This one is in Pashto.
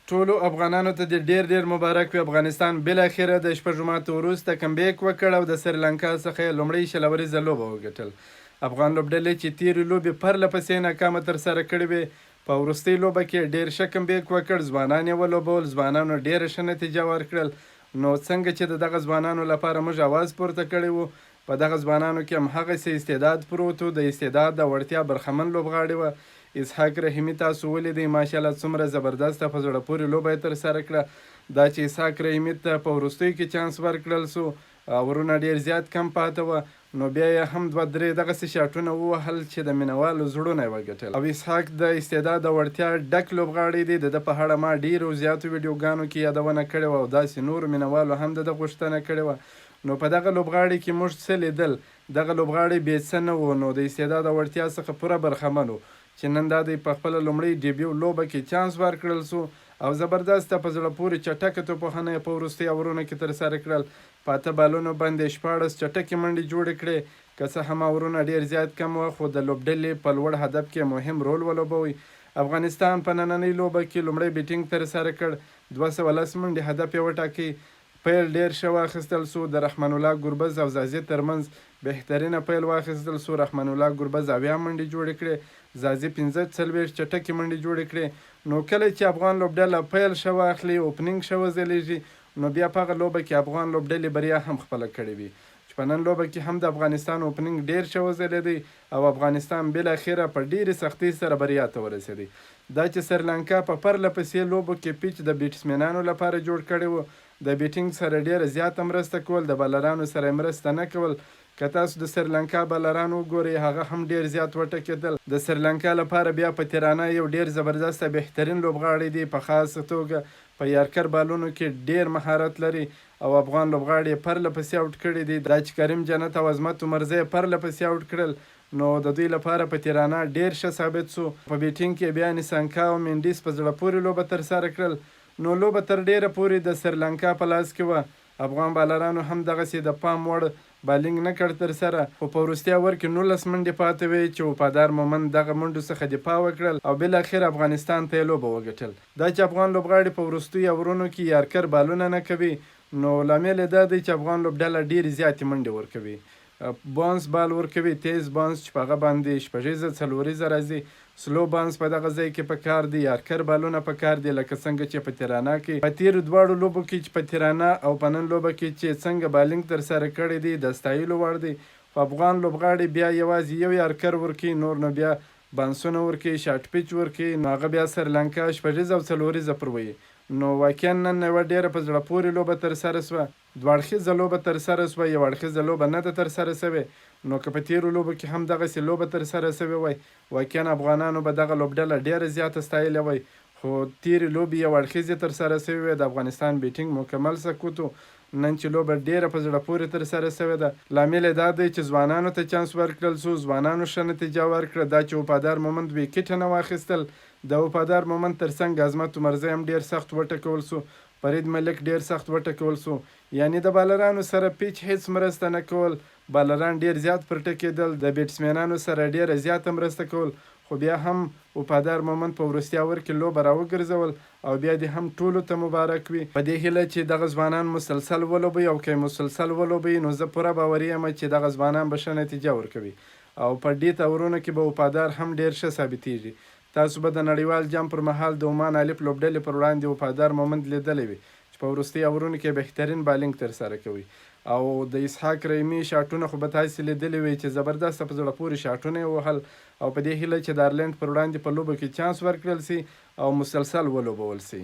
ټولو افغانانو ته دې ډېر ډېر مبارک وي. افغانستان بالاخره د شپږو ماتو وروسته کمبیک وکړ او د سریلانکا څخه یې لومړۍ شلوریزه لوبه وګټل. افغان لوبډلې چې تېرې لوبې پرله پسې ناکامه ترسره کړې وې، په وروستۍ لوبه کې ډېر ښه کمبیک وکړ. ځوانان یې ولوبول، ځوانانو ډېره ښه نتیجه ورکړل. نو څنګه چې د دغه ځوانانو لپاره موږ اواز پورته کړی وو، په دغه ځوانانو کې هم هغسې استعداد پروت و، د استعداد د وړتیا برخمن لوبغاړي وه. اسحاق رحیمي تاسو ولیدئ، ماشاءالله څومره زبردسته په زړه پورې لوبه یې ترسره کړه. دا چې اسحاق رحیمي ته په وروستیو کې چانس ورکړل سو، ورونه ډېر زیات کم پاته وه، نو بیا یې هم دوه درې دغسې شاټونه ووهل چې د مینوالو زړونه یې وګټل. او اسحاق د استعداد او وړتیا ډک لوبغاړی دی. د ده په اړه ما ډېرو زیاتو ویډیوګانو کې یادونه کړې وه او داسې نورو مینوالو هم د ده غوښتنه کړې وه. نو په دغه لوبغاړي کې موږ څه لیدل؟ دغه لوبغاړی بې څه نه و، نو د استعداد او وړتیا څخه پوره برخمن و چې نن دا دی په خپله لومړۍ ډیبیو لوبه کې چانس ورکړل سو او زبردسته په زړه پورې چټکه توپخانه یې په وروستۍ اورونو کې ترسره کړل. په اته بالونو باندې 14 چټکې منډې جوړې کړې. که څه هم اورونه ډېر زیات کم وه، خو د لوبډلې په لوړ هدف کې مهم رول ولوبوي. افغانستان په نننۍ لوبه کې لومړی بیټینګ ترسره کړ، 210 منډې هدف یې وټاکئ. پیل ډېر ښه واخیستل سو، د رحمان الله ګربز او زازي ترمنځ بهترینه پیل واخیستل سو. رحمان الله ګربز 80 منډې جوړې کړې، زازي 45 چټکې منډې جوړې کړې. نو کله چې افغان لوبډله پیل ښه واخلي، اوپننګ ښه وځلیږي، نو بیا په هغه لوبه کې افغان لوبډلې بریا هم خپله کړې وي. چې په نن لوبه کې هم د افغانستان اوپننګ ډېر ښه وځلیدی او افغانستان بالاخره په ډېرې سختۍ سره بریا ته ورسېدی. دا چې سریلانکا په پرله پسې لوبو کې پیچ د بیټسمنانو لپاره جوړ کړی و، د بیټینګ سره ډېره زیاته مرسته کول، د بالرانو سره مرسته نه کول. که تاسو د سریلانکا بالران وګورئ، هغه هم ډېر زیات وټکېدل. د سریلانکا لپاره بیا په تیرانه یو ډېر زبردسته بهترین لوبغاړی دی، په خاصه توګه په یارکر بالونو کې ډېر مهارت لري او افغان لوبغاړي یې پرله پسې آوټ کړي دي. دا چې کریم جنت او عظمت عمرزی یې پرله پسې آوټ کړل، نو د دوی لپاره په تیرانه ډېر ښه ثابت سو. په بیټینګ کې بیا نیسانکا او مینډیس په زړه پورې لوبه ترسره کړل. نو لوبه تر ډېره پورې د سریلانکا په لاس کې وه. افغان بالرانو هم دغسې د پام وړ بالینګ نه کړ ترسره، خو په وروستي اور کې 19 منډې پاتې وې چې وفادار مومند دغه منډو څخه دفاع وکړل او بالاخره افغانستان ته یې لوبه وګټل. دا چې افغان لوبغاړي په وروستیو اورونو کې یارکر بالونه نه کوي، نو لامل یې دا دی چې افغان لوبډله ډېرې زیاتې منډې ورکوي، بانس بال ورکوي، تیز بانس چې په هغه باندې شپږیزه څلوریزه راځي، سلو بانس په دغه ځای کې پکار دی، یارکر بالونه پکار دی، لکه څنګه چې په تیرانه کې په تیرو دواړو لوبو کې چې په تیرانه او په نن لوبه کې چې څنګه بالینګ ترسره کړی دی د ستایلو وړ دی. په افغان لوبغاړي بیا یوازې یو یارکر ورکوي، نور نو بیا بانسونه ورکوي، شاټ پیچ ورکوي، نو هغه بیا سریلانکا شپږیزه او څلوریزه پر وهي. نو واقعا نن یوه ډېره په زړه پورې لوبه ترسره سوه، دوه اړخیزه لوبه ترسره سوه، یو اړخیزه لوبه نه ده ترسره سوې. نو که په تیرو لوبو کې هم دغسې لوبه ترسره سوې وای، واقعا افغانانو به دغه لوبډله ډېره زیاته ستایلې وای، خو تیرې لوبې یو اړخیزې ترسره سوې وې، د افغانستان بیټینګ مکمل سکوت و. نن چې لوبه ډېره په زړه پورې ترسره سوې ده، لامل یې دا دی چې ځوانانو ته چانس ورکړل سو، ځوانانو ښه نتیجه ورکړه. دا چې وفادار مومند ویکټ نه واخیستل، د وفادار مومند ترڅنګ عظمت عمرزی هم ډېر سخت وټکول سو، فرید ملک ډېر سخت وټکول سو. یعنی د بالرانو سره پیچ هیڅ مرسته نه کول، بالران ډېر زیات پر ټکېدل، د بیټسمنانو سره ډېره زیاته مرسته کول، خو بیا هم وفادار مومند په وروستي اور کې لوبه راوګرځول او بیا دې هم ټولو ته مبارک وي. په دې هیله چې دغه ځوانان مسلسل ولوبوي او که مسلسل ولوبوي، نو زه پوره باوري یم چې دغه ځوانان به ښه نتیجه ورکوي او په ډېت اورونو کې به وفادار هم ډېر ښه ثابتېږي. تاسو به د نړیوال جام پر مهال د عمان الف لوبډلې پر وړاندې وفادار مومند لیدلی وي چې په وروستي اورونو کې بهترین بالینګ ترسره کوي. او د اسحاق رحیمي شاټونه خو به تاسې لیدلی وي چې زبردسته په زړه پورې شاټونه یې وهل او په دې هیله چې د آیرلینډ پر وړاندې په لوبو کې چانس ورکړل سي او مسلسل ولوبول سي.